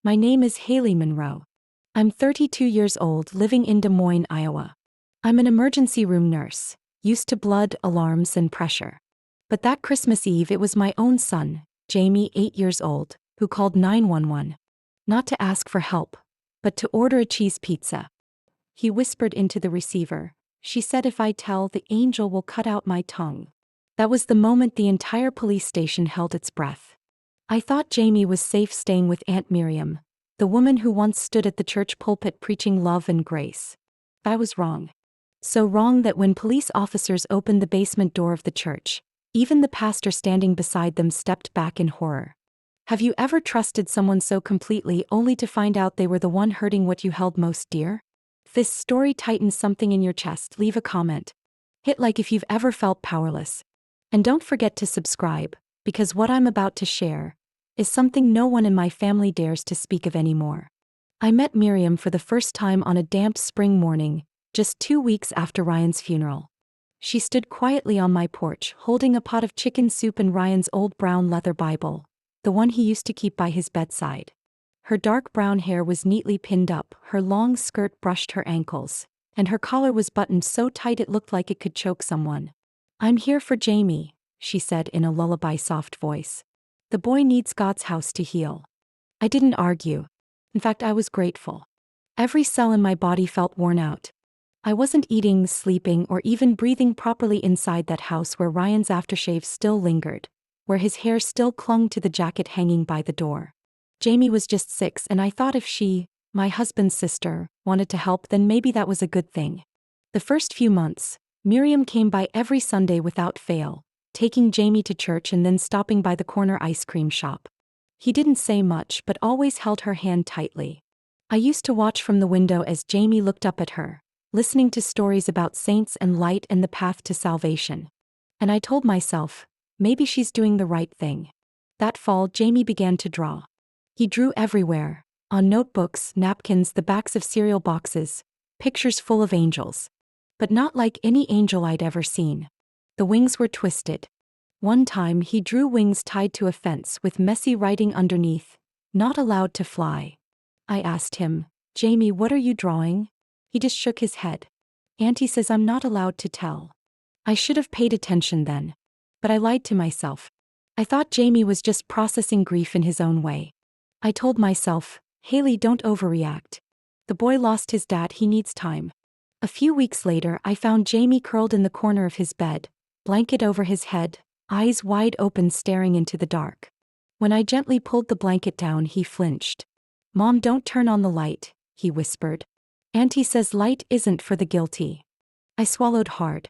My name is Haley Monroe. I'm 32 years old, living in Des Moines, Iowa. I'm an emergency room nurse, used to blood, alarms, and pressure. But that Christmas Eve, it was my own son, Jamie, 8 years old, who called 911. Not to ask for help, but to order a cheese pizza. He whispered into the receiver. She said if I tell, the angel will cut out my tongue. That was the moment the entire police station held its breath. I thought Jamie was safe staying with Aunt Miriam, the woman who once stood at the church pulpit preaching love and grace. I was wrong. So wrong that when police officers opened the basement door of the church, even the pastor standing beside them stepped back in horror. Have you ever trusted someone so completely only to find out they were the one hurting what you held most dear? If this story tightens something in your chest, leave a comment. Hit like if you've ever felt powerless. And don't forget to subscribe, because what I'm about to share is something no one in my family dares to speak of anymore. I met Miriam for the first time on a damp spring morning, just 2 weeks after Ryan's funeral. She stood quietly on my porch, holding a pot of chicken soup and Ryan's old brown leather Bible, the one he used to keep by his bedside. Her dark brown hair was neatly pinned up, her long skirt brushed her ankles, and her collar was buttoned so tight it looked like it could choke someone. "I'm here for Jamie," she said in a lullaby-soft voice. "The boy needs God's house to heal." I didn't argue. In fact, I was grateful. Every cell in my body felt worn out. I wasn't eating, sleeping, or even breathing properly inside that house where Ryan's aftershave still lingered, where his hair still clung to the jacket hanging by the door. Jamie was just 6, and I thought if she, my husband's sister, wanted to help, then maybe that was a good thing. The first few months, Miriam came by every Sunday without fail, taking Jamie to church and then stopping by the corner ice cream shop. He didn't say much but always held her hand tightly. I used to watch from the window as Jamie looked up at her, listening to stories about saints and light and the path to salvation. And I told myself, maybe she's doing the right thing. That fall, Jamie began to draw. He drew everywhere, on notebooks, napkins, the backs of cereal boxes, pictures full of angels. But not like any angel I'd ever seen. The wings were twisted. One time he drew wings tied to a fence with messy writing underneath, "Not allowed to fly." I asked him, "Jamie, what are you drawing?" He just shook his head. "Auntie says I'm not allowed to tell." I should have paid attention then. But I lied to myself. I thought Jamie was just processing grief in his own way. I told myself, "Haley, don't overreact. The boy lost his dad, he needs time." A few weeks later, I found Jamie curled in the corner of his bed, blanket over his head, eyes wide open staring into the dark. When I gently pulled the blanket down, he flinched. "Mom, don't turn on the light," he whispered. "Auntie says light isn't for the guilty." I swallowed hard.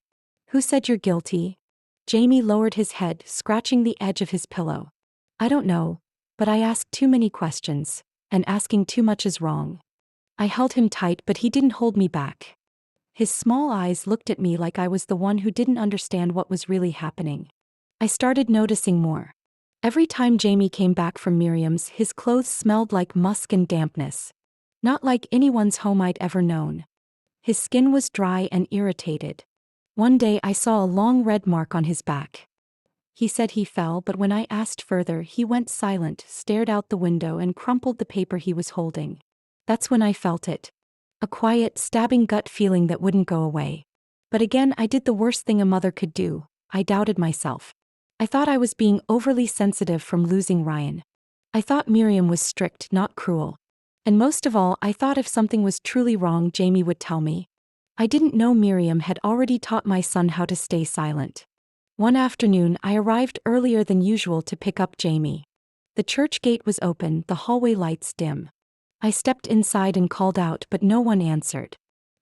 "Who said you're guilty?" Jamie lowered his head, scratching the edge of his pillow. "I don't know, but I asked too many questions, and asking too much is wrong." I held him tight, but he didn't hold me back. His small eyes looked at me like I was the one who didn't understand what was really happening. I started noticing more. Every time Jamie came back from Miriam's, his clothes smelled like musk and dampness. Not like anyone's home I'd ever known. His skin was dry and irritated. One day I saw a long red mark on his back. He said he fell, but when I asked further, he went silent, stared out the window, and crumpled the paper he was holding. That's when I felt it. A quiet, stabbing gut feeling that wouldn't go away. But again, I did the worst thing a mother could do. I doubted myself. I thought I was being overly sensitive from losing Ryan. I thought Miriam was strict, not cruel. And most of all, I thought if something was truly wrong, Jamie would tell me. I didn't know Miriam had already taught my son how to stay silent. One afternoon, I arrived earlier than usual to pick up Jamie. The church gate was open, the hallway lights dim. I stepped inside and called out, but no one answered.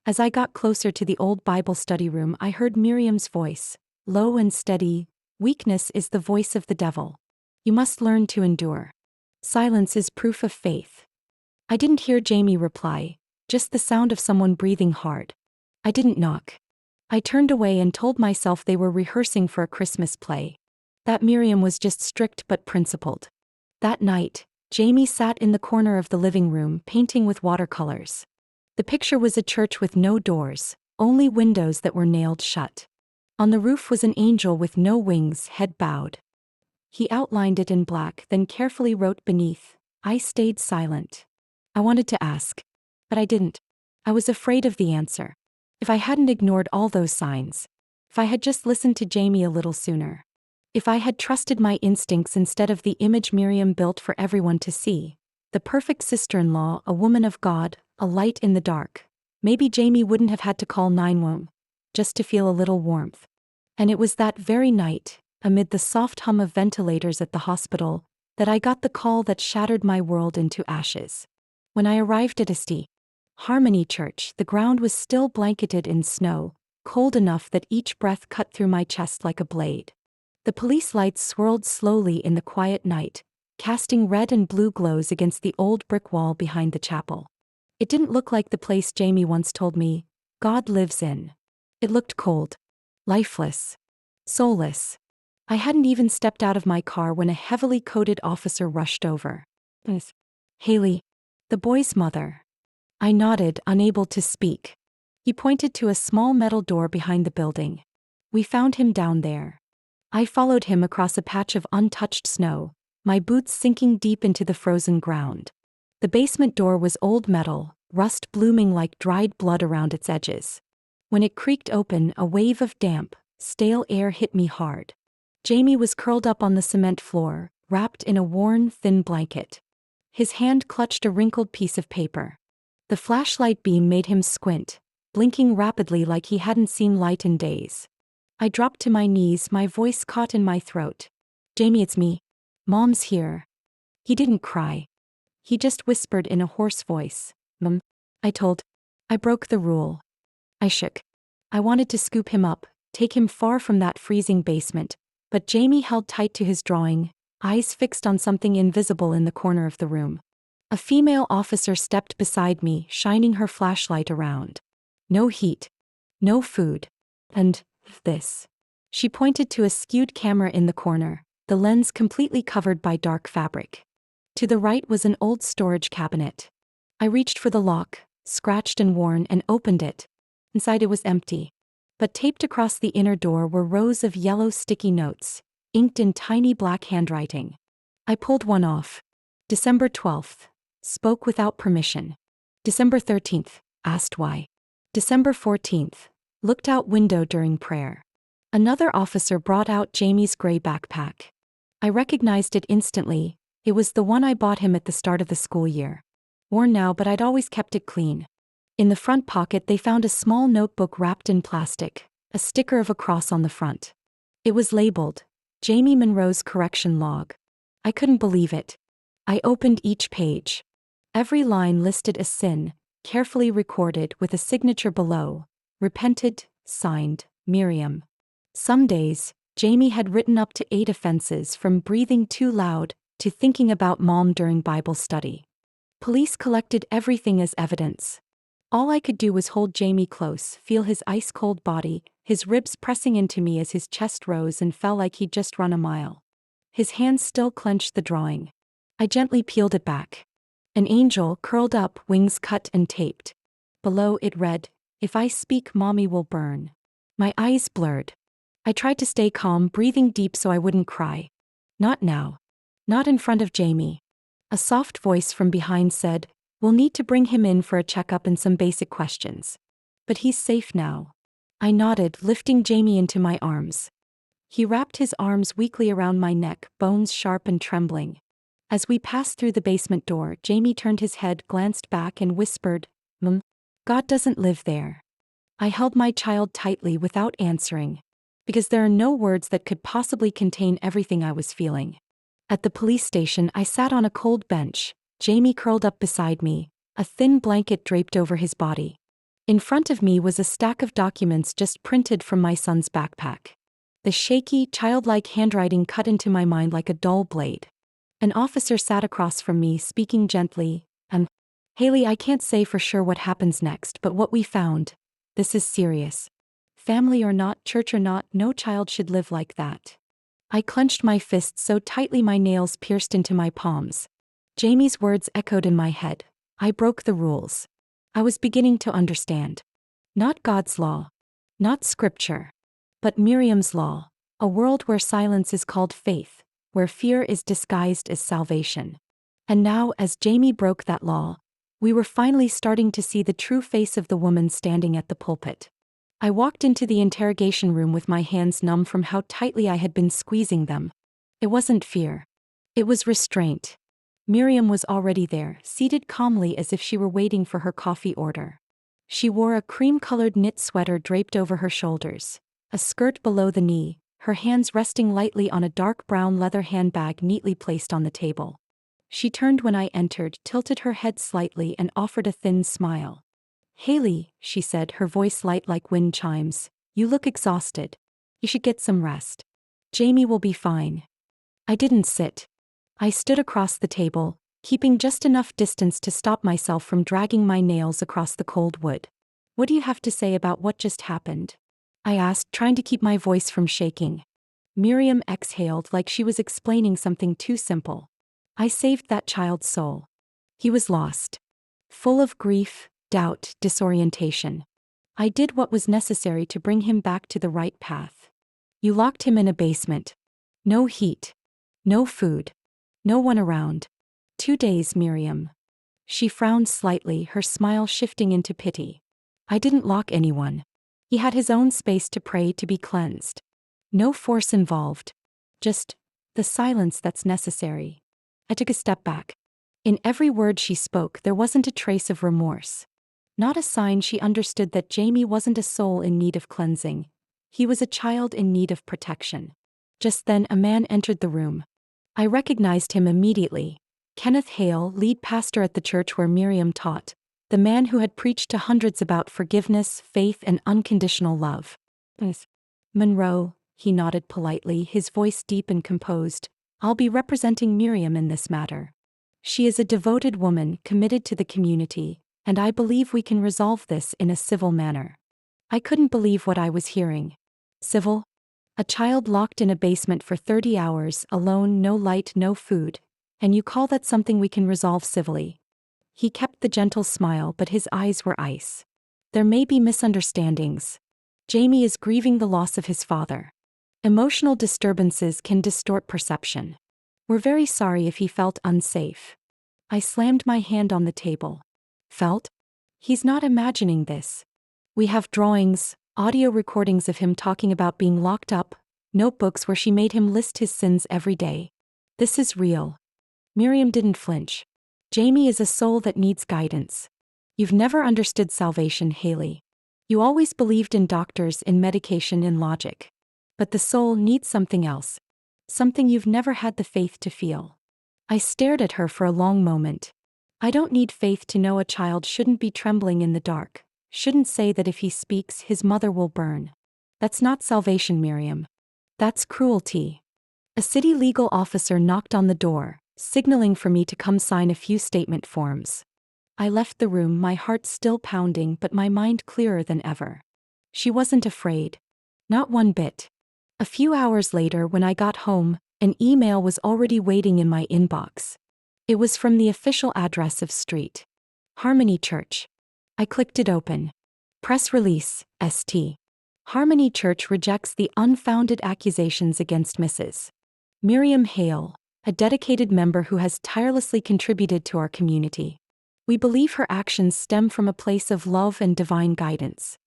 As I got closer to the old Bible study room, I heard Miriam's voice, low and steady. "Weakness is the voice of the devil. You must learn to endure. Silence is proof of faith." I didn't hear Jamie reply, just the sound of someone breathing hard. I didn't knock. I turned away and told myself they were rehearsing for a Christmas play. That Miriam was just strict but principled. That night, Jamie sat in the corner of the living room, painting with watercolors. The picture was a church with no doors, only windows that were nailed shut. On the roof was an angel with no wings, head bowed. He outlined it in black, then carefully wrote beneath, I stayed silent. I wanted to ask, but I didn't. I was afraid of the answer. If I hadn't ignored all those signs, if I had just listened to Jamie a little sooner, if I had trusted my instincts instead of the image Miriam built for everyone to see, the perfect sister-in-law, a woman of God, a light in the dark, maybe Jamie wouldn't have had to call 911, just to feel a little warmth. And it was that very night, amid the soft hum of ventilators at the hospital, that I got the call that shattered my world into ashes. When I arrived at St. Harmony Church, the ground was still blanketed in snow, cold enough that each breath cut through my chest like a blade. The police lights swirled slowly in the quiet night, casting red and blue glows against the old brick wall behind the chapel. It didn't look like the place Jamie once told me God lives in. It looked cold, lifeless, soulless. I hadn't even stepped out of my car when a heavily coated officer rushed over. Haley, the boy's mother. I nodded, unable to speak. He pointed to a small metal door behind the building. We found him down there. I followed him across a patch of untouched snow, my boots sinking deep into the frozen ground. The basement door was old metal, rust blooming like dried blood around its edges. When it creaked open, a wave of damp, stale air hit me hard. Jamie was curled up on the cement floor, wrapped in a worn, thin blanket. His hand clutched a wrinkled piece of paper. The flashlight beam made him squint, blinking rapidly like he hadn't seen light in days. I dropped to my knees, my voice caught in my throat. Jamie, it's me. Mom's here. He didn't cry. He just whispered in a hoarse voice. Mom. I told. I broke the rule. I shook. I wanted to scoop him up, take him far from that freezing basement, but Jamie held tight to his drawing, eyes fixed on something invisible in the corner of the room. A female officer stepped beside me, shining her flashlight around. No heat. No food. And this. She pointed to a skewed camera in the corner, the lens completely covered by dark fabric. To the right was an old storage cabinet. I reached for the lock, scratched and worn, and opened it. Inside it was empty. But taped across the inner door were rows of yellow sticky notes, inked in tiny black handwriting. I pulled one off. December 12th. Spoke without permission. December 13th. Asked why. December 14th. Looked out window during prayer. Another officer brought out Jamie's gray backpack. I recognized it instantly. It was the one I bought him at the start of the school year. Worn now, but I'd always kept it clean. In the front pocket they found a small notebook wrapped in plastic, a sticker of a cross on the front. It was labeled, Jamie Monroe's correction log. I couldn't believe it. I opened each page. Every line listed a sin, carefully recorded with a signature below. Repented, signed, Miriam. Some days, Jamie had written up to 8 offenses, from breathing too loud to thinking about Mom during Bible study. Police collected everything as evidence. All I could do was hold Jamie close, feel his ice-cold body, his ribs pressing into me as his chest rose and fell like he'd just run a mile. His hands still clenched the drawing. I gently peeled it back. An angel, curled up, wings cut and taped. Below it read, "If I speak, Mommy will burn." My eyes blurred. I tried to stay calm, breathing deep so I wouldn't cry. Not now. Not in front of Jamie. A soft voice from behind said, "We'll need to bring him in for a checkup and some basic questions. But he's safe now." I nodded, lifting Jamie into my arms. He wrapped his arms weakly around my neck, bones sharp and trembling. As we passed through the basement door, Jamie turned his head, glanced back, and whispered, "Mom, God doesn't live there." I held my child tightly without answering, because there are no words that could possibly contain everything I was feeling. At the police station, I sat on a cold bench, Jamie curled up beside me, a thin blanket draped over his body. In front of me was a stack of documents just printed from my son's backpack. The shaky, childlike handwriting cut into my mind like a dull blade. An officer sat across from me, speaking gently, Haley, I can't say for sure what happens next, but what we found, this is serious. Family or not, church or not, no child should live like that." I clenched my fists so tightly my nails pierced into my palms. Jamie's words echoed in my head. I broke the rules. I was beginning to understand. Not God's law. Not scripture. But Miriam's law. A world where silence is called faith. Where fear is disguised as salvation. And now, as Jamie broke that law, we were finally starting to see the true face of the woman standing at the pulpit. I walked into the interrogation room with my hands numb from how tightly I had been squeezing them. It wasn't fear. It was restraint. Miriam was already there, seated calmly as if she were waiting for her coffee order. She wore a cream-colored knit sweater draped over her shoulders, a skirt below the knee, her hands resting lightly on a dark brown leather handbag neatly placed on the table. She turned when I entered, tilted her head slightly and offered a thin smile. "Haley," she said, her voice light like wind chimes, "you look exhausted. You should get some rest. Jamie will be fine." I didn't sit. I stood across the table, keeping just enough distance to stop myself from dragging my nails across the cold wood. "What do you have to say about what just happened?" I asked, trying to keep my voice from shaking. Miriam exhaled like she was explaining something too simple. "I saved that child's soul. He was lost. Full of grief, doubt, disorientation. I did what was necessary to bring him back to the right path. You locked him in a basement. No heat. No food. No one around. 2 days, Miriam." She frowned slightly, her smile shifting into pity. "I didn't lock anyone. He had his own space to pray, to be cleansed. No force involved. Just the silence that's necessary." I took a step back. In every word she spoke, there wasn't a trace of remorse. Not a sign she understood that Jamie wasn't a soul in need of cleansing. He was a child in need of protection. Just then, a man entered the room. I recognized him immediately. Kenneth Hale, lead pastor at the church where Miriam taught, the man who had preached to hundreds about forgiveness, faith, and unconditional love. "Monroe," he nodded politely, his voice deep and composed, "I'll be representing Miriam in this matter. She is a devoted woman committed to the community, and I believe we can resolve this in a civil manner." I couldn't believe what I was hearing. Civil? A child locked in a basement for 30 hours, alone, no light, no food, and you call that something we can resolve civilly? He kept the gentle smile, but his eyes were ice. "There may be misunderstandings. Jamie is grieving the loss of his father. Emotional disturbances can distort perception. We're very sorry if he felt unsafe." I slammed my hand on the table. "Felt? He's not imagining this. We have drawings, audio recordings of him talking about being locked up, notebooks where she made him list his sins every day. This is real." Miriam didn't flinch. "Jamie is a soul that needs guidance. You've never understood salvation, Haley. You always believed in doctors, in medication, in logic. But the soul needs something else. Something you've never had the faith to feel." I stared at her for a long moment. "I don't need faith to know a child shouldn't be trembling in the dark, shouldn't say that if he speaks, his mother will burn. That's not salvation, Miriam. That's cruelty." A city legal officer knocked on the door, signaling for me to come sign a few statement forms. I left the room, my heart still pounding but my mind clearer than ever. She wasn't afraid. Not one bit. A few hours later, when I got home, an email was already waiting in my inbox. It was from the official address of St. Harmony Church. I clicked it open. Press release, St. Harmony Church rejects the unfounded accusations against Mrs. Miriam Hale, a dedicated member who has tirelessly contributed to our community. We believe her actions stem from a place of love and divine guidance.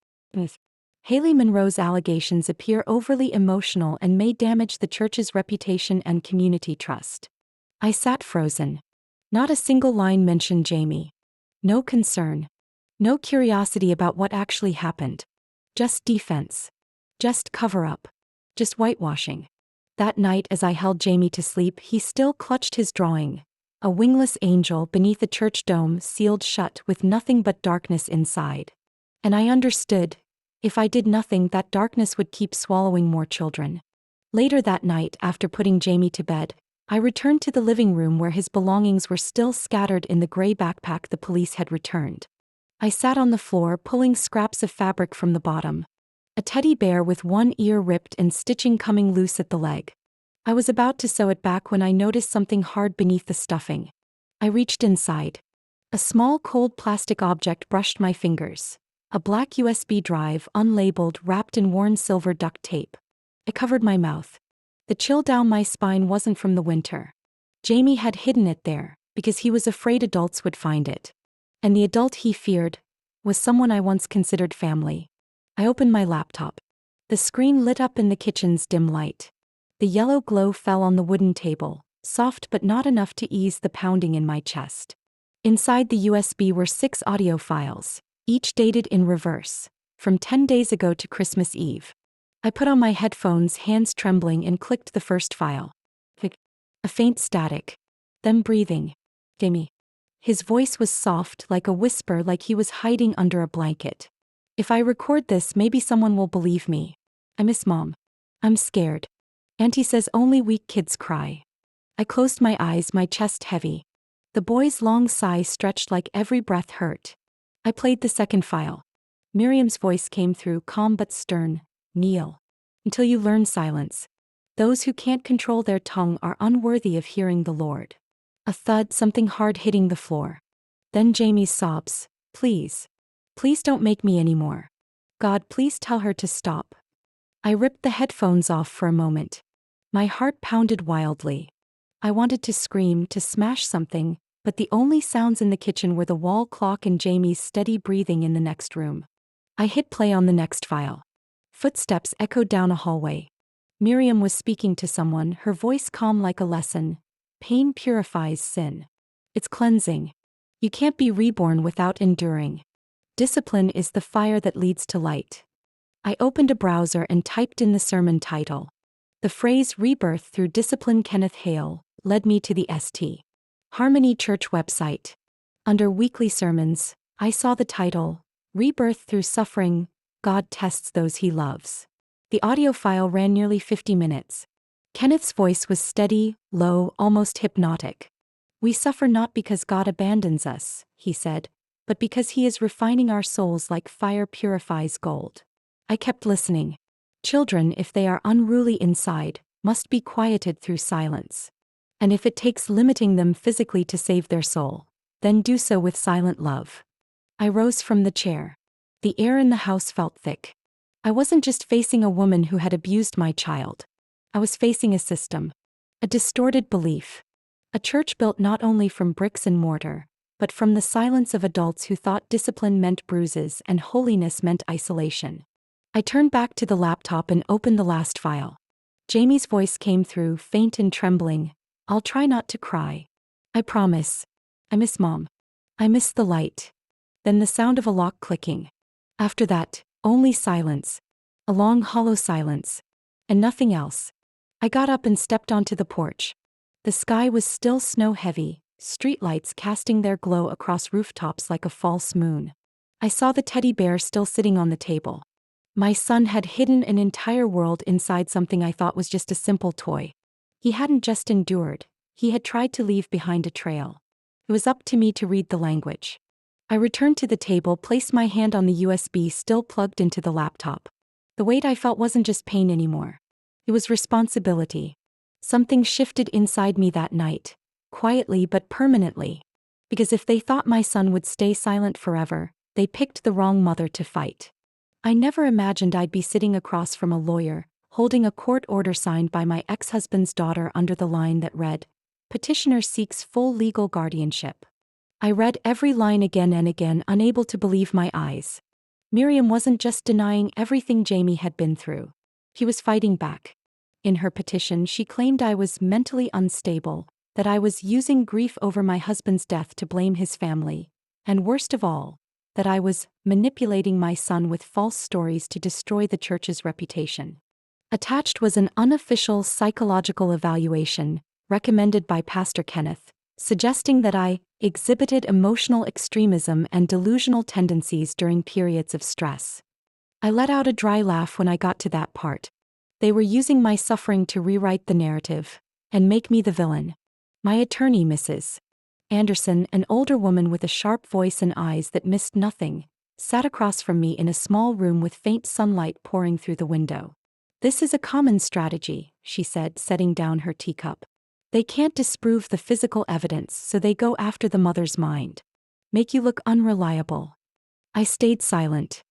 Haley Monroe's allegations appear overly emotional and may damage the church's reputation and community trust. I sat frozen. Not a single line mentioned Jamie. No concern. No curiosity about what actually happened. Just defense. Just cover-up. Just whitewashing. That night, as I held Jamie to sleep, he still clutched his drawing. A wingless angel beneath a church dome, sealed shut with nothing but darkness inside. And I understood. If I did nothing, that darkness would keep swallowing more children. Later that night, after putting Jamie to bed, I returned to the living room where his belongings were still scattered in the gray backpack the police had returned. I sat on the floor, pulling scraps of fabric from the bottom. A teddy bear with one ear ripped and stitching coming loose at the leg. I was about to sew it back when I noticed something hard beneath the stuffing. I reached inside. A small cold plastic object brushed my fingers. A black USB drive, unlabeled, wrapped in worn silver duct tape. I covered my mouth. The chill down my spine wasn't from the winter. Jamie had hidden it there, because he was afraid adults would find it. And the adult he feared was someone I once considered family. I opened my laptop. The screen lit up in the kitchen's dim light. The yellow glow fell on the wooden table, soft but not enough to ease the pounding in my chest. Inside the USB were 6 audio files, each dated in reverse, from 10 days ago to Christmas Eve. I put on my headphones, hands trembling, and clicked the first file. A faint static. Then breathing. Jamie. His voice was soft, like a whisper, like he was hiding under a blanket. If I record this, maybe someone will believe me. I miss Mom. I'm scared. Auntie says only weak kids cry. I closed my eyes, my chest heavy. The boy's long sigh stretched like every breath hurt. I played the second file. Miriam's voice came through, calm but stern. Kneel. Until you learn silence. Those who can't control their tongue are unworthy of hearing the Lord. A thud, something hard hitting the floor. Then Jamie's sobs. Please. Please don't make me anymore. God, please tell her to stop. I ripped the headphones off for a moment. My heart pounded wildly. I wanted to scream, to smash something, but the only sounds in the kitchen were the wall clock and Jamie's steady breathing in the next room. I hit play on the next file. Footsteps echoed down a hallway. Miriam was speaking to someone, her voice calm like a lesson. Pain purifies sin. It's cleansing. You can't be reborn without enduring. Discipline is the fire that leads to light. I opened a browser and typed in the sermon title. The phrase rebirth through discipline Kenneth Hale led me to the St. Harmony Church website. Under weekly sermons, I saw the title, Rebirth Through Suffering, God Tests Those He Loves. The audio file ran nearly 50 minutes. Kenneth's voice was steady, low, almost hypnotic. We suffer not because God abandons us, he said, but because he is refining our souls like fire purifies gold. I kept listening. Children, if they are unruly inside, must be quieted through silence. And if it takes limiting them physically to save their soul, then do so with silent love. I rose from the chair. The air in the house felt thick. I wasn't just facing a woman who had abused my child. I was facing a system. A distorted belief. A church built not only from bricks and mortar, but from the silence of adults who thought discipline meant bruises and holiness meant isolation. I turned back to the laptop and opened the last file. Jamie's voice came through, faint and trembling. I'll try not to cry. I promise. I miss Mom. I miss the light. Then the sound of a lock clicking. After that, only silence. A long hollow silence. And nothing else. I got up and stepped onto the porch. The sky was still snow-heavy, streetlights casting their glow across rooftops like a false moon. I saw the teddy bear still sitting on the table. My son had hidden an entire world inside something I thought was just a simple toy. He hadn't just endured, he had tried to leave behind a trail. It was up to me to read the language. I returned to the table, placed my hand on the USB still plugged into the laptop. The weight I felt wasn't just pain anymore. It was responsibility. Something shifted inside me that night, quietly but permanently. Because if they thought my son would stay silent forever, they picked the wrong mother to fight. I never imagined I'd be sitting across from a lawyer, holding a court order signed by my ex-husband's daughter under the line that read, "Petitioner seeks full legal guardianship." I read every line again and again, unable to believe my eyes. Miriam wasn't just denying everything Jamie had been through. He was fighting back. In her petition, she claimed I was mentally unstable, that I was using grief over my husband's death to blame his family, and worst of all, that I was manipulating my son with false stories to destroy the church's reputation. Attached was an unofficial psychological evaluation, recommended by Pastor Kenneth, suggesting that I exhibited emotional extremism and delusional tendencies during periods of stress. I let out a dry laugh when I got to that part. They were using my suffering to rewrite the narrative and make me the villain. My attorney, Mrs. Anderson, an older woman with a sharp voice and eyes that missed nothing, sat across from me in a small room with faint sunlight pouring through the window. "This is a common strategy," she said, setting down her teacup. "They can't disprove the physical evidence, so they go after the mother's mind. Make you look unreliable." I stayed silent.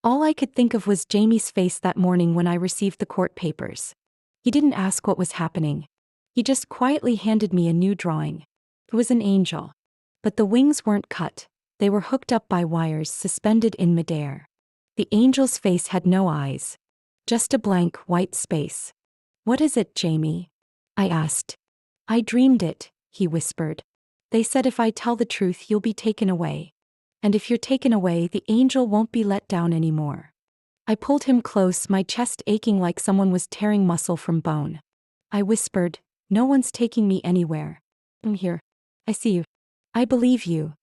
All I could think of was Jamie's face that morning when I received the court papers. He didn't ask what was happening. He just quietly handed me a new drawing. It was an angel. But the wings weren't cut, they were hooked up by wires suspended in midair. The angel's face had no eyes. Just a blank, white space. "What is it, Jamie?" I asked. "I dreamed it," he whispered. "They said if I tell the truth you'll be taken away. And if you're taken away the angel won't be let down anymore." I pulled him close, my chest aching like someone was tearing muscle from bone. I whispered, "No one's taking me anywhere. I'm here. I see you. I believe you."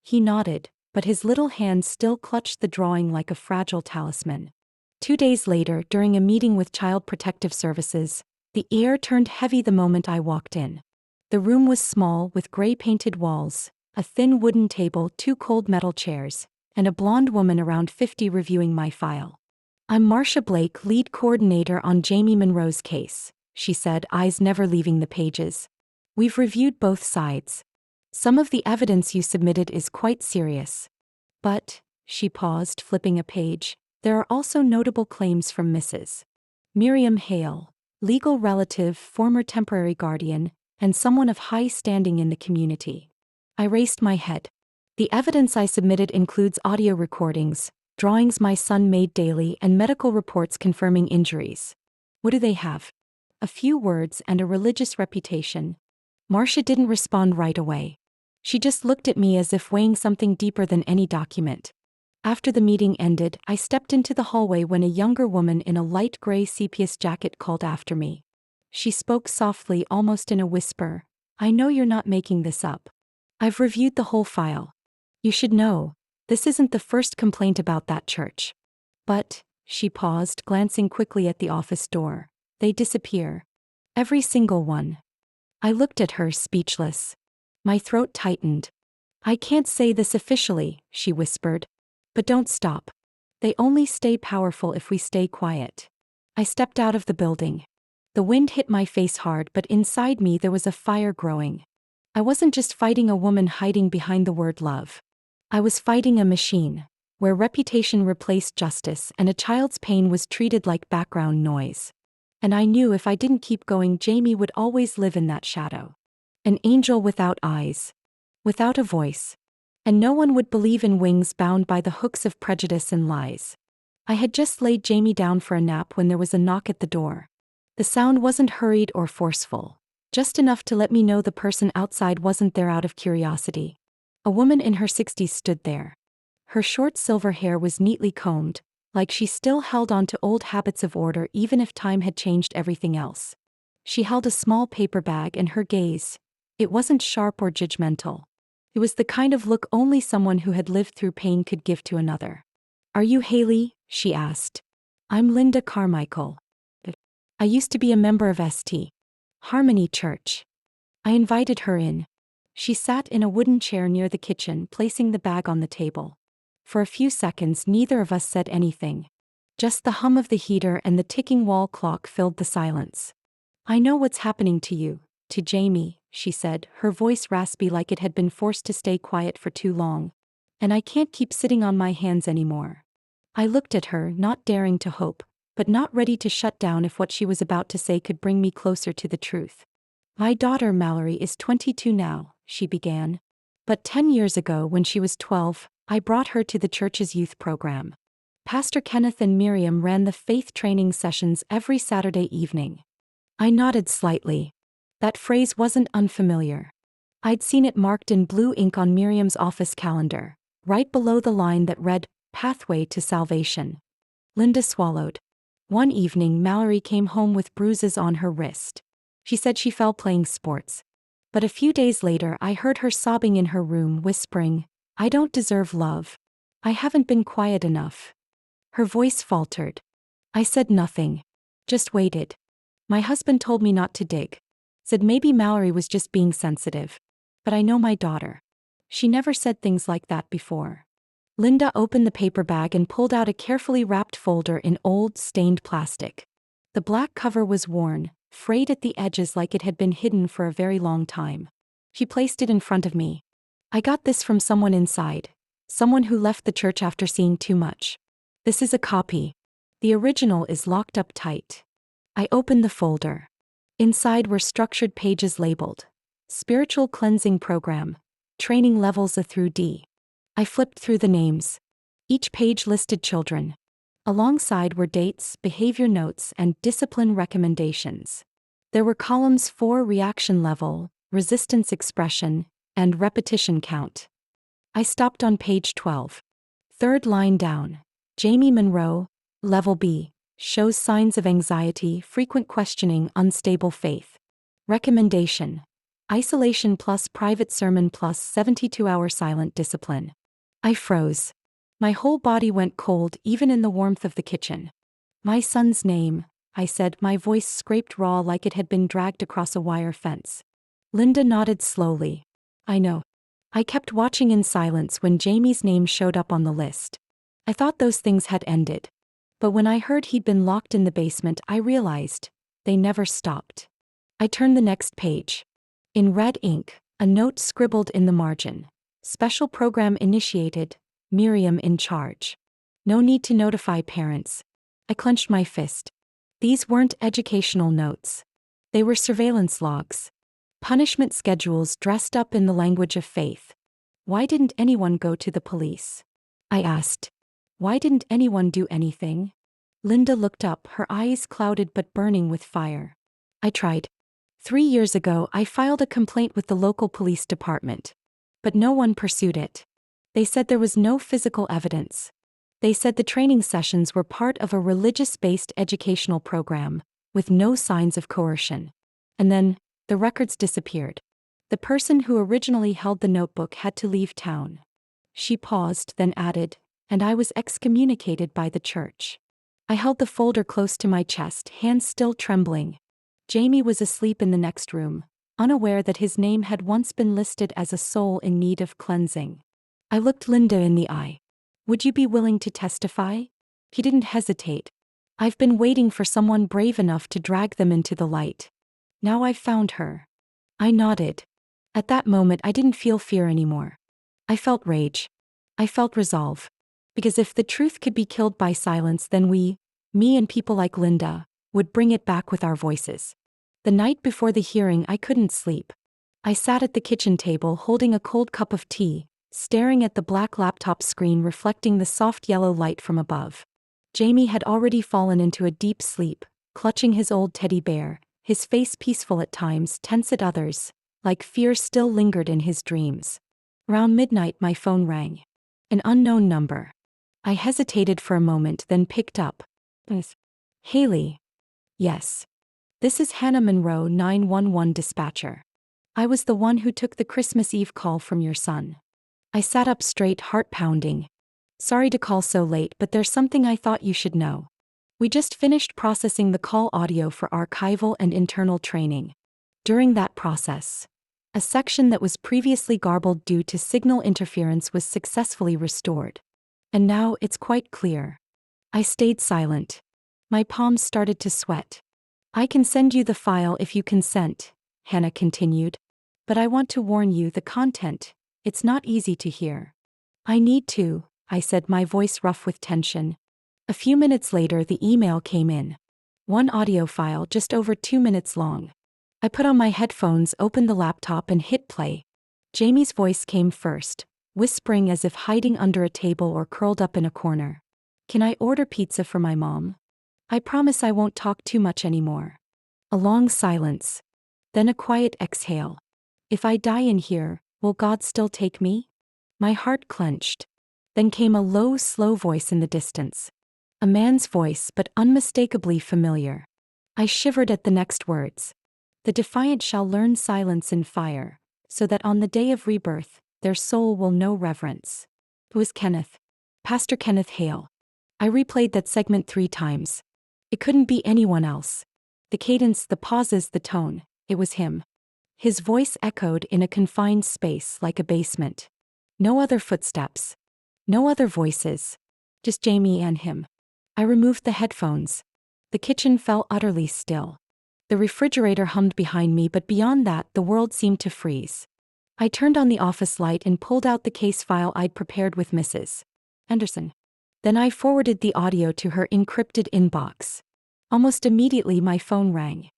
He nodded, but his little hand still clutched the drawing like a fragile talisman. 2 days later, during a meeting with Child Protective Services, the air turned heavy the moment I walked in. The room was small, with gray-painted walls, a thin wooden table, 2 cold metal chairs, and a blonde woman around 50 reviewing my file. "I'm Marcia Blake, lead coordinator on Jamie Monroe's case," she said, eyes never leaving the pages. "We've reviewed both sides. Some of the evidence you submitted is quite serious. But," she paused, flipping a page, "there are also notable claims from Mrs. Miriam Hale, legal relative, former temporary guardian, and someone of high standing in the community." I raised my head. "The evidence I submitted includes audio recordings, drawings my son made daily, and medical reports confirming injuries." "What do they have?" "A few words and a religious reputation." Marcia didn't respond right away. She just looked at me as if weighing something deeper than any document. After the meeting ended, I stepped into the hallway when a younger woman in a light gray CPS jacket called after me. She spoke softly, almost in a whisper. "I know you're not making this up. I've reviewed the whole file. You should know, this isn't the first complaint about that church." "But," she paused, glancing quickly at the office door, "they disappear. Every single one." I looked at her, speechless. My throat tightened. "I can't say this officially," she whispered. "But don't stop. They only stay powerful if we stay quiet." I stepped out of the building. The wind hit my face hard, but inside me there was a fire growing. I wasn't just fighting a woman hiding behind the word love. I was fighting a machine, where reputation replaced justice and a child's pain was treated like background noise. And I knew if I didn't keep going, Jamie would always live in that shadow. An angel without eyes. Without a voice. And no one would believe in wings, bound by the hooks of prejudice and lies. I had just laid Jamie down for a nap when there was a knock at the door. The sound wasn't hurried or forceful, just enough to let me know the person outside wasn't there out of curiosity. A woman in her 60s stood there. Her short silver hair was neatly combed, like she still held on to old habits of order even if time had changed everything else. She held a small paper bag, and her gaze, it wasn't sharp or judgmental. It was the kind of look only someone who had lived through pain could give to another. "Are you Haley?" she asked. "I'm Linda Carmichael. I used to be a member of St. Harmony Church." I invited her in. She sat in a wooden chair near the kitchen, placing the bag on the table. For a few seconds neither of us said anything. Just the hum of the heater and the ticking wall clock filled the silence. "I know what's happening to you, to Jamie," she said, her voice raspy like it had been forced to stay quiet for too long. "And I can't keep sitting on my hands anymore." I looked at her, not daring to hope, but not ready to shut down if what she was about to say could bring me closer to the truth. "My daughter Mallory is 22 now," she began. "But 10 years ago, when she was 12, I brought her to the church's youth program. Pastor Kenneth and Miriam ran the faith training sessions every Saturday evening." I nodded slightly. That phrase wasn't unfamiliar. I'd seen it marked in blue ink on Miriam's office calendar, right below the line that read, "Pathway to Salvation." Linda swallowed. "One evening Mallory came home with bruises on her wrist. She said she fell playing sports. But a few days later I heard her sobbing in her room, whispering, 'I don't deserve love. I haven't been quiet enough.'" Her voice faltered. I said nothing. Just waited. My husband told me not to dig. Said maybe Mallory was just being sensitive. But I know my daughter. She never said things like that before. Linda opened the paper bag and pulled out a carefully wrapped folder in old, stained plastic. The black cover was worn, frayed at the edges like it had been hidden for a very long time. She placed it in front of me. "I got this from someone inside. Someone who left the church after seeing too much. This is a copy. The original is locked up tight." I opened the folder. Inside were structured pages labeled Spiritual Cleansing Program. Training Levels A through D. I flipped through the names. Each page listed children. Alongside were dates, behavior notes, and discipline recommendations. There were columns for reaction level, resistance expression, and repetition count. I stopped on page 12. Third line down. Jamie Monroe, Level B, shows signs of anxiety, frequent questioning, unstable faith. Recommendation: isolation plus private sermon plus 72-hour silent discipline. I froze. My whole body went cold even in the warmth of the kitchen. My son's name, I said, my voice scraped raw like it had been dragged across a wire fence. Linda nodded slowly. I know. I kept watching in silence when Jamie's name showed up on the list. I thought those things had ended. But when I heard he'd been locked in the basement, I realized they never stopped. I turned the next page. In red ink, a note scribbled in the margin. Special program initiated, Miriam in charge. No need to notify parents. I clenched my fist. These weren't educational notes. They were surveillance logs. Punishment schedules dressed up in the language of faith. Why didn't anyone go to the police? I asked. Why didn't anyone do anything? Linda looked up, her eyes clouded but burning with fire. I tried. 3 years ago, I filed a complaint with the local police department. But no one pursued it. They said there was no physical evidence. They said the training sessions were part of a religious-based educational program, with no signs of coercion. And then, the records disappeared. The person who originally held the notebook had to leave town. She paused, then added, and I was excommunicated by the church. I held the folder close to my chest, hands still trembling. Jamie was asleep in the next room, unaware that his name had once been listed as a soul in need of cleansing. I looked Linda in the eye. Would you be willing to testify? He didn't hesitate. I've been waiting for someone brave enough to drag them into the light. Now I've found her. I nodded. At that moment I didn't feel fear anymore. I felt rage. I felt resolve. Because if the truth could be killed by silence, then we, me and people like Linda, would bring it back with our voices. The night before the hearing I couldn't sleep. I sat at the kitchen table holding a cold cup of tea, staring at the black laptop screen reflecting the soft yellow light from above. Jamie had already fallen into a deep sleep, clutching his old teddy bear, his face peaceful at times, tense at others, like fear still lingered in his dreams. Around midnight my phone rang. An unknown number. I hesitated for a moment, then picked up. Haley. Yes. This is Hannah Monroe, 911 dispatcher. I was the one who took the Christmas Eve call from your son. I sat up straight, heart pounding. Sorry to call so late, but there's something I thought you should know. We just finished processing the call audio for archival and internal training. During that process, a section that was previously garbled due to signal interference was successfully restored. And now it's quite clear. I stayed silent. My palms started to sweat. I can send you the file if you consent, Hannah continued. But I want to warn you, the content, it's not easy to hear. I need to, I said, my voice rough with tension. A few minutes later the email came in. One audio file just over 2 minutes long. I put on my headphones, opened the laptop and hit play. Jamie's voice came first, whispering as if hiding under a table or curled up in a corner. Can I order pizza for my mom? I promise I won't talk too much anymore. A long silence. Then a quiet exhale. If I die in here, will God still take me? My heart clenched. Then came a low, slow voice in the distance. A man's voice, but unmistakably familiar. I shivered at the next words. The defiant shall learn silence in fire, so that on the day of rebirth, their soul will know reverence. It was Kenneth. Pastor Kenneth Hale. I replayed that segment 3 times. It couldn't be anyone else. The cadence, the pauses, the tone, it was him. His voice echoed in a confined space like a basement. No other footsteps. No other voices. Just Jamie and him. I removed the headphones. The kitchen fell utterly still. The refrigerator hummed behind me, but beyond that, the world seemed to freeze. I turned on the office light and pulled out the case file I'd prepared with Mrs. Anderson. Then I forwarded the audio to her encrypted inbox. Almost immediately my phone rang.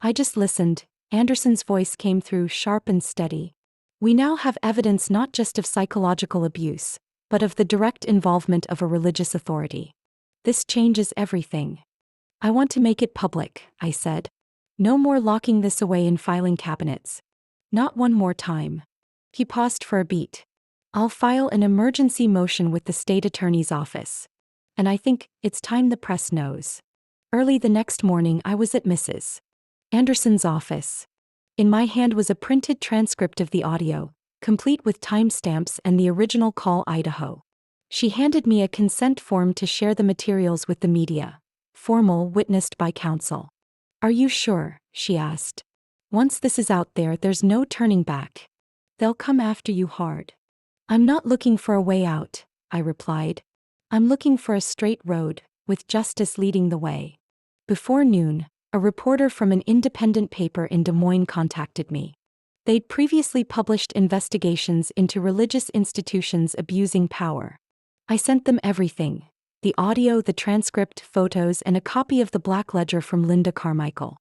I just listened, Anderson's voice came through sharp and steady. We now have evidence not just of psychological abuse, but of the direct involvement of a religious authority. This changes everything. I want to make it public, I said. No more locking this away in filing cabinets. Not one more time. He paused for a beat. I'll file an emergency motion with the state attorney's office. And I think it's time the press knows. Early the next morning, I was at Mrs. Anderson's office. In my hand was a printed transcript of the audio, complete with timestamps and the original call Idaho. She handed me a consent form to share the materials with the media. Formal, witnessed by counsel. Are you sure? She asked. Once this is out there, there's no turning back. They'll come after you hard. I'm not looking for a way out, I replied. I'm looking for a straight road, with justice leading the way. Before noon, a reporter from an independent paper in Des Moines contacted me. They'd previously published investigations into religious institutions abusing power. I sent them everything: the audio, the transcript, photos, and a copy of the Black Ledger from Linda Carmichael.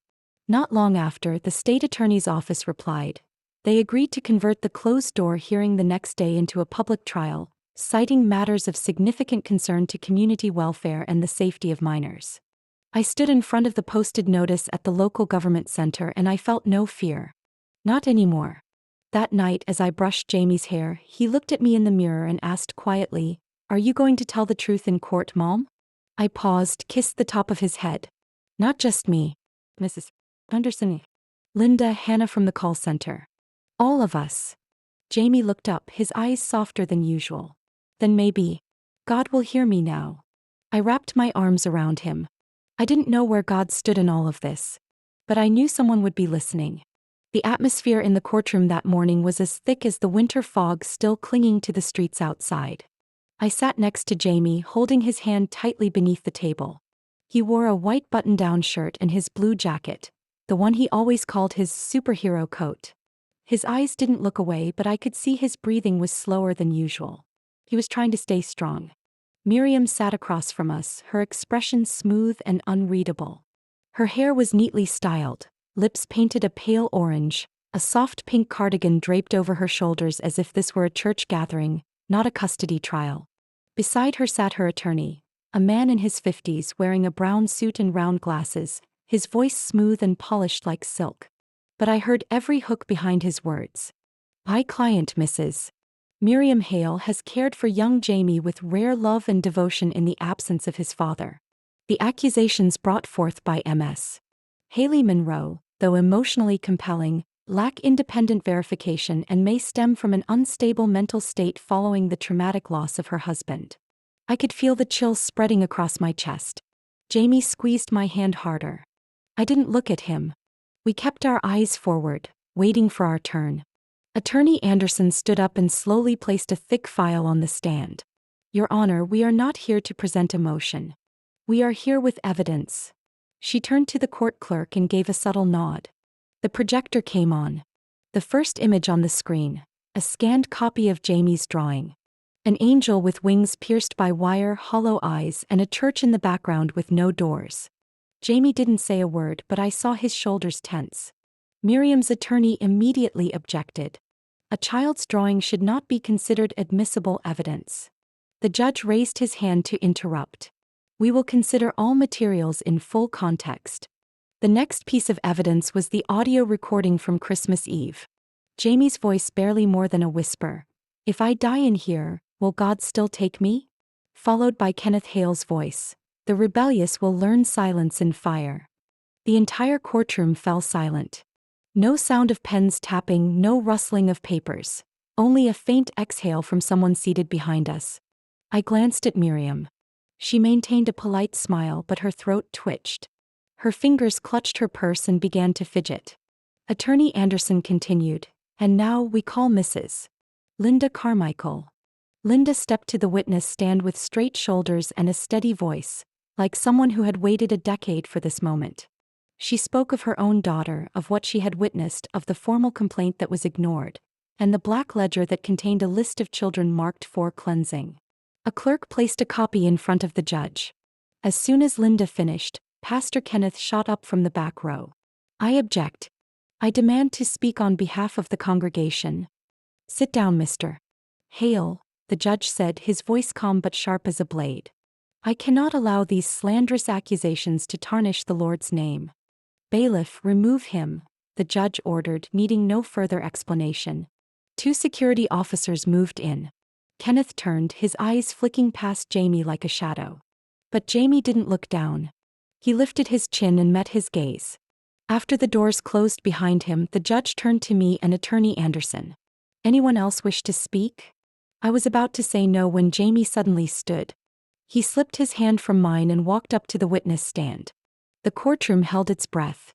Not long after, the state attorney's office replied. They agreed to convert the closed-door hearing the next day into a public trial, citing matters of significant concern to community welfare and the safety of minors. I stood in front of the posted notice at the local government center and I felt no fear. Not anymore. That night, as I brushed Jamie's hair, he looked at me in the mirror and asked quietly, "Are you going to tell the truth in court, Mom?" I paused, kissed the top of his head. Not just me, Mrs. Anderson. Linda, Hannah from the call center. All of us. Jamie looked up, his eyes softer than usual. Then maybe God will hear me now. I wrapped my arms around him. I didn't know where God stood in all of this, but I knew someone would be listening. The atmosphere in the courtroom that morning was as thick as the winter fog still clinging to the streets outside. I sat next to Jamie, holding his hand tightly beneath the table. He wore a white button-down shirt and his blue jacket, the one he always called his superhero coat. His eyes didn't look away, but I could see his breathing was slower than usual. He was trying to stay strong. Miriam sat across from us, her expression smooth and unreadable. Her hair was neatly styled, lips painted a pale orange, a soft pink cardigan draped over her shoulders as if this were a church gathering, not a custody trial. Beside her sat her attorney, a man in his 50s wearing a brown suit and round glasses, his voice smooth and polished like silk. But I heard every hook behind his words. My client, Mrs. Miriam Hale, has cared for young Jamie with rare love and devotion in the absence of his father. The accusations brought forth by Ms. Haley Monroe, though emotionally compelling, lack independent verification and may stem from an unstable mental state following the traumatic loss of her husband. I could feel the chills spreading across my chest. Jamie squeezed my hand harder. I didn't look at him. We kept our eyes forward, waiting for our turn. Attorney Anderson stood up and slowly placed a thick file on the stand. Your Honor, we are not here to present a motion. We are here with evidence. She turned to the court clerk and gave a subtle nod. The projector came on. The first image on the screen, a scanned copy of Jamie's drawing. An angel with wings pierced by wire, hollow eyes, and a church in the background with no doors. Jamie didn't say a word, but I saw his shoulders tense. Miriam's attorney immediately objected. A child's drawing should not be considered admissible evidence. The judge raised his hand to interrupt. We will consider all materials in full context. The next piece of evidence was the audio recording from Christmas Eve. Jamie's voice barely more than a whisper. If I die in here, will God still take me? Followed by Kenneth Hale's voice. The rebellious will learn silence in fire. The entire courtroom fell silent. No sound of pens tapping, no rustling of papers. Only a faint exhale from someone seated behind us. I glanced at Miriam. She maintained a polite smile, but her throat twitched. Her fingers clutched her purse and began to fidget. Attorney Anderson continued, and now we call Mrs. Linda Carmichael. Linda stepped to the witness stand with straight shoulders and a steady voice, like someone who had waited a decade for this moment. She spoke of her own daughter, of what she had witnessed, of the formal complaint that was ignored, and the black ledger that contained a list of children marked for cleansing. A clerk placed a copy in front of the judge. As soon as Linda finished, Pastor Kenneth shot up from the back row. I object. I demand to speak on behalf of the congregation. Sit down, Mr. Hale, the judge said, his voice calm but sharp as a blade. I cannot allow these slanderous accusations to tarnish the Lord's name. Bailiff, remove him, the judge ordered, needing no further explanation. 2 security officers moved in. Kenneth turned, his eyes flicking past Jamie like a shadow. But Jamie didn't look down. He lifted his chin and met his gaze. After the doors closed behind him, the judge turned to me and Attorney Anderson. Anyone else wish to speak? I was about to say no when Jamie suddenly stood. He slipped his hand from mine and walked up to the witness stand. The courtroom held its breath.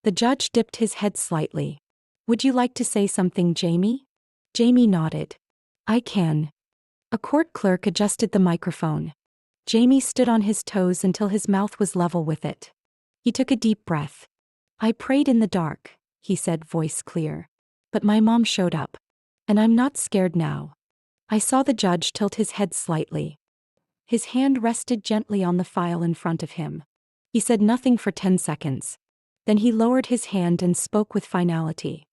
The judge dipped his head slightly. Would you like to say something, Jamie? Jamie nodded. I can. A court clerk adjusted the microphone. Jamie stood on his toes until his mouth was level with it. He took a deep breath. I prayed in the dark, he said, voice clear. But my mom showed up. And I'm not scared now. I saw the judge tilt his head slightly. His hand rested gently on the file in front of him. He said nothing for 10 seconds. Then he lowered his hand and spoke with finality.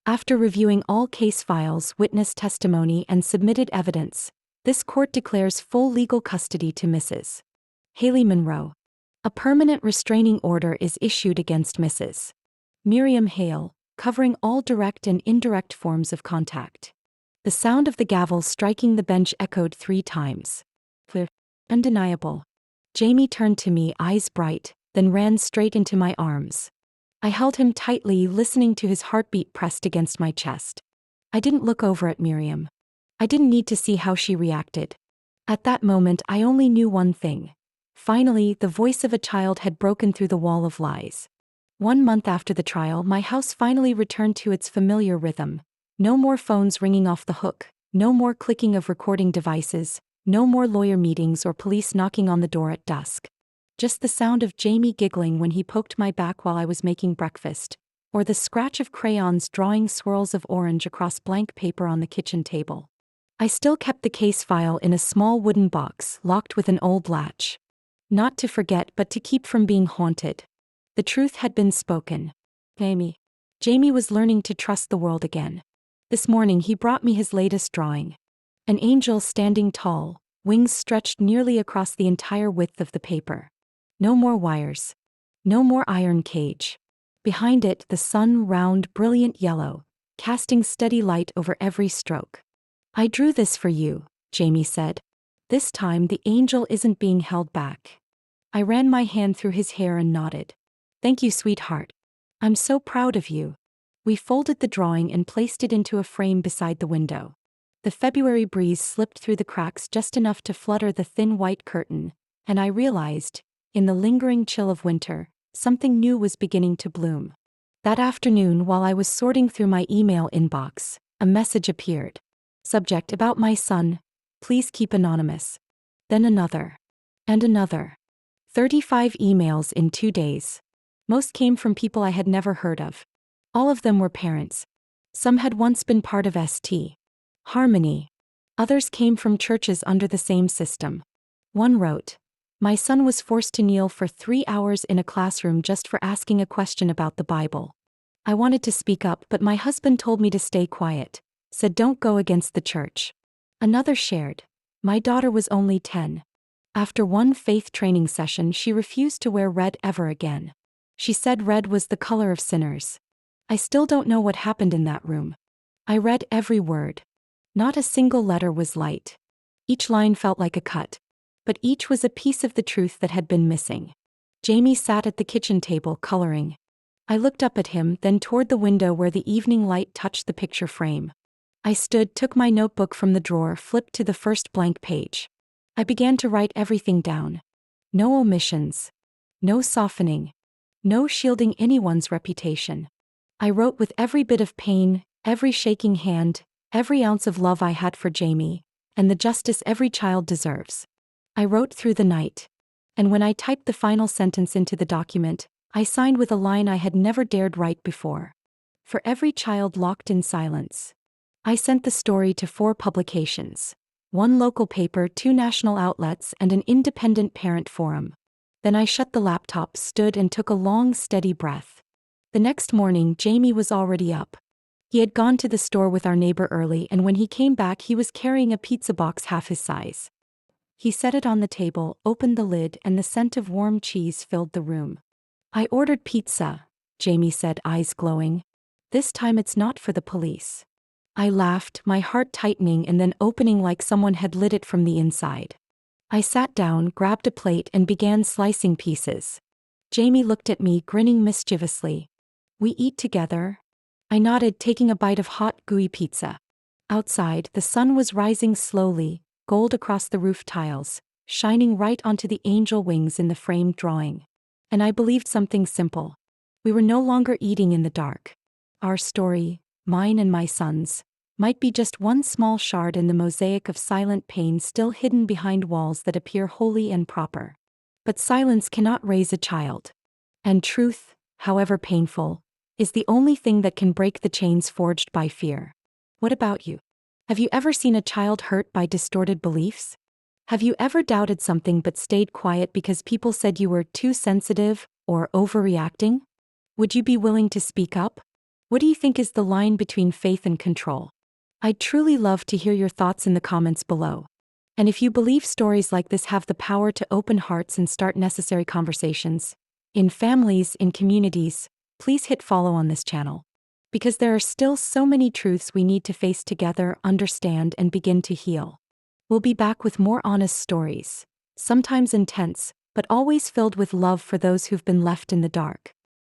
After reviewing all case files, witness testimony, and submitted evidence, this court declares full legal custody to Mrs. Haley Monroe. A permanent restraining order is issued against Mrs. Miriam Hale, covering all direct and indirect forms of contact. The sound of the gavel striking the bench echoed 3 times. Undeniable. Jamie turned to me, eyes bright, then ran straight into my arms. I held him tightly, listening to his heartbeat pressed against my chest. I didn't look over at Miriam. I didn't need to see how she reacted. At that moment, I only knew one thing. Finally, the voice of a child had broken through the wall of lies. 1 month after the trial, my house finally returned to its familiar rhythm. No more phones ringing off the hook, no more clicking of recording devices, no more lawyer meetings or police knocking on the door at dusk. Just the sound of Jamie giggling when he poked my back while I was making breakfast, or the scratch of crayons drawing swirls of orange across blank paper on the kitchen table. I still kept the case file in a small wooden box, locked with an old latch. Not to forget, but to keep from being haunted. The truth had been spoken. Jamie was learning to trust the world again. This morning he brought me his latest drawing. An angel standing tall, wings stretched nearly across the entire width of the paper. No more wires. No more iron cage. Behind it, the sun, round, brilliant yellow, casting steady light over every stroke. I drew this for you, Jamie said. This time the angel isn't being held back. I ran my hand through his hair and nodded. Thank you, sweetheart. I'm so proud of you. We folded the drawing and placed it into a frame beside the window. The February breeze slipped through the cracks just enough to flutter the thin white curtain, and I realized, in the lingering chill of winter, something new was beginning to bloom. That afternoon, while I was sorting through my email inbox, a message appeared. Subject: about my son. Please keep anonymous. Then another. And another. 35 emails in 2 days. Most came from people I had never heard of. All of them were parents. Some had once been part of St. Harmony. Others came from churches under the same system. One wrote, my son was forced to kneel for 3 hours in a classroom just for asking a question about the Bible. I wanted to speak up, but my husband told me to stay quiet, said don't go against the church. Another shared, my daughter was only 10. After one faith training session, she refused to wear red ever again. She said red was the color of sinners. I still don't know what happened in that room. I read every word. Not a single letter was light. Each line felt like a cut. But each was a piece of the truth that had been missing. Jamie sat at the kitchen table coloring. I looked up at him, then toward the window where the evening light touched the picture frame. I stood, took my notebook from the drawer, flipped to the first blank page. I began to write everything down. No omissions. No softening. No shielding anyone's reputation. I wrote with every bit of pain, every shaking hand, every ounce of love I had for Jamie, and the justice every child deserves. I wrote through the night. And when I typed the final sentence into the document, I signed with a line I had never dared write before. For every child locked in silence. I sent the story to 4 publications. 1 local paper, 2 national outlets, and an independent parent forum. Then I shut the laptop, stood and took a long, steady breath. The next morning, Jamie was already up. He had gone to the store with our neighbor early, and when he came back, he was carrying a pizza box half his size. He set it on the table, opened the lid, and the scent of warm cheese filled the room. "I ordered pizza," Jamie said, eyes glowing. "This time it's not for the police." I laughed, my heart tightening and then opening like someone had lit it from the inside. I sat down, grabbed a plate, and began slicing pieces. Jamie looked at me, grinning mischievously. "We eat together?" I nodded, taking a bite of hot, gooey pizza. Outside, the sun was rising slowly, gold across the roof tiles, shining right onto the angel wings in the framed drawing. And I believed something simple. We were no longer eating in the dark. Our story, mine and my son's, might be just one small shard in the mosaic of silent pain still hidden behind walls that appear holy and proper. But silence cannot raise a child. And truth, however painful, is the only thing that can break the chains forged by fear. What about you? Have you ever seen a child hurt by distorted beliefs? Have you ever doubted something but stayed quiet because people said you were too sensitive or overreacting? Would you be willing to speak up? What do you think is the line between faith and control? I'd truly love to hear your thoughts in the comments below. And if you believe stories like this have the power to open hearts and start necessary conversations, in families, in communities, please hit follow on this channel. Because there are still so many truths we need to face together, understand, and begin to heal. We'll be back with more honest stories, sometimes intense, but always filled with love for those who've been left in the dark.